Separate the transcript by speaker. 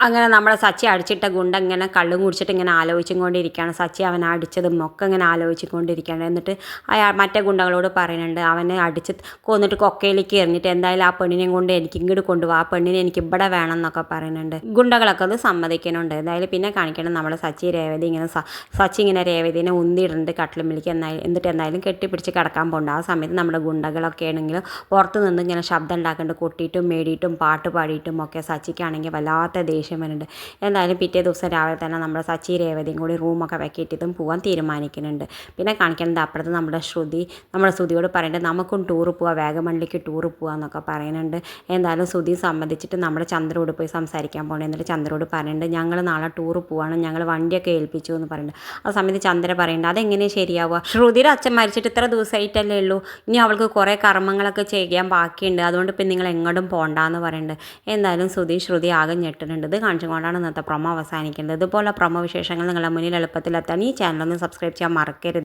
Speaker 1: അങ്ങനെ നമ്മുടെ സച്ചി അടിച്ചിട്ട ഗുണ്ട ഇങ്ങനെ കള്ളും കുടിച്ചിട്ട് ഇങ്ങനെ ആലോചിച്ചും കൊണ്ടിരിക്കുകയാണ്. സച്ചി അവനെ അടിച്ചതും ഒക്കെ ഇങ്ങനെ ആലോചിച്ചുകൊണ്ടിരിക്കുകയാണ്. എന്നിട്ട് മറ്റേ ഗുണ്ടകളോട് പറയുന്നുണ്ട്, അവനെ അടിച്ച് കൊന്നിട്ട് കൊക്കയിലേക്ക് എറിഞ്ഞിട്ട് എന്തായാലും ആ പെണ്ണിനെയും കൊണ്ട് എനിക്ക് ഇങ്ങോട്ട് കൊണ്ടുപോകും, ആ പെണ്ണിനെ എനിക്ക് ഇവിടെ വേണം എന്നൊക്കെ പറയുന്നുണ്ട്. ഗുണ്ടകളൊക്കെ അത് സമ്മതിക്കുന്നുണ്ട്. എന്തായാലും പിന്നെ കാണിക്കണം നമ്മുടെ സച്ചി രേവതി ഇങ്ങനെ സച്ചി ഇങ്ങനെ രേവതിനെ ഉന്തിയിടുന്നുണ്ട് കട്ടിലുമ്പിലേക്ക്. എന്നിട്ട് എന്തായാലും കെട്ടിപ്പിടിച്ച് കിടക്കാൻ പോകുന്നുണ്ട്. ആ സമയത്ത് നമ്മുടെ ഗുണ്ടകളൊക്കെ ആണെങ്കിൽ പുറത്ത് നിന്ന് ഇങ്ങനെ ശബ്ദം ഉണ്ടാക്കുന്നുണ്ട്. കൊട്ടിയിട്ടും മേടിയിട്ടും പാട്ട് പാടിയിട്ടും ഒക്കെ. സച്ചിക്കാണെങ്കിൽ വല്ലാത്ത ദേഷ്യം വരുന്നുണ്ട്. എന്തായാലും പിറ്റേ ദിവസം രാവിലെ തന്നെ നമ്മുടെ സച്ചി രേവതിയും കൂടി റൂമൊക്കെ വെക്കിയിട്ടതും പോകാൻ തീരുമാനിക്കുന്നുണ്ട്. പിന്നെ കാണിക്കുന്നത് അപ്പുറത്ത് നമ്മുടെ ശ്രുതിയോട് പറയുന്നുണ്ട്, നമുക്കും ടൂറ് പോവാം, വാഗമണിലേക്ക് ടൂറ് പോകാമെന്നൊക്കെ പറയുന്നുണ്ട്. എന്തായാലും ശ്രുതി സമ്മതിച്ചിട്ട് നമ്മുടെ ചന്ദ്രയോട് പോയി സംസാരിക്കാൻ പോകണം. എന്നിട്ട് ചന്ദ്രയോട് പറയുന്നുണ്ട്, ഞങ്ങൾ നാളെ ടൂറ് പോവാണ്, ഞങ്ങൾ വണ്ടിയൊക്കെ ഏൽപ്പിച്ചു എന്ന് പറയുന്നുണ്ട്. ആ സമയത്ത് ചന്ദ്ര പറയുന്നുണ്ട്, അതെങ്ങനെ ശരിയാവുക, ശ്രുതിയുടെ അച്ഛൻ മരിച്ചിട്ട് ഇത്ര ദിവസമായിട്ടല്ലേ ഉള്ളൂ, ഇനി അവൾക്ക് കുറേ കർമ്മങ്ങളൊക്കെ ചെയ്യാൻ ബാക്കിയുണ്ട്, അതുകൊണ്ട് ഇപ്പം നിങ്ങൾ എങ്ങോട്ടും പോകണ്ടെന്ന് പറയുന്നുണ്ട്. എന്തായാലും ശ്രുതി ആകെ ഞെട്ടുന്നുണ്ട്. ഇത് കാണിച്ചുകൊണ്ടാണ് ഇന്നത്തെ പ്രൊമോ അവസാനിക്കേണ്ടത്. ഇതുപോലെ പ്രൊമോ വിശേഷങ്ങൾ നിങ്ങളുടെ മുന്നിൽ എളുപ്പത്തിലെത്താൻ ഈ ചാനലൊന്ന് സബ്സ്ക്രൈബ് ചെയ്യാൻ മറക്കരുത്.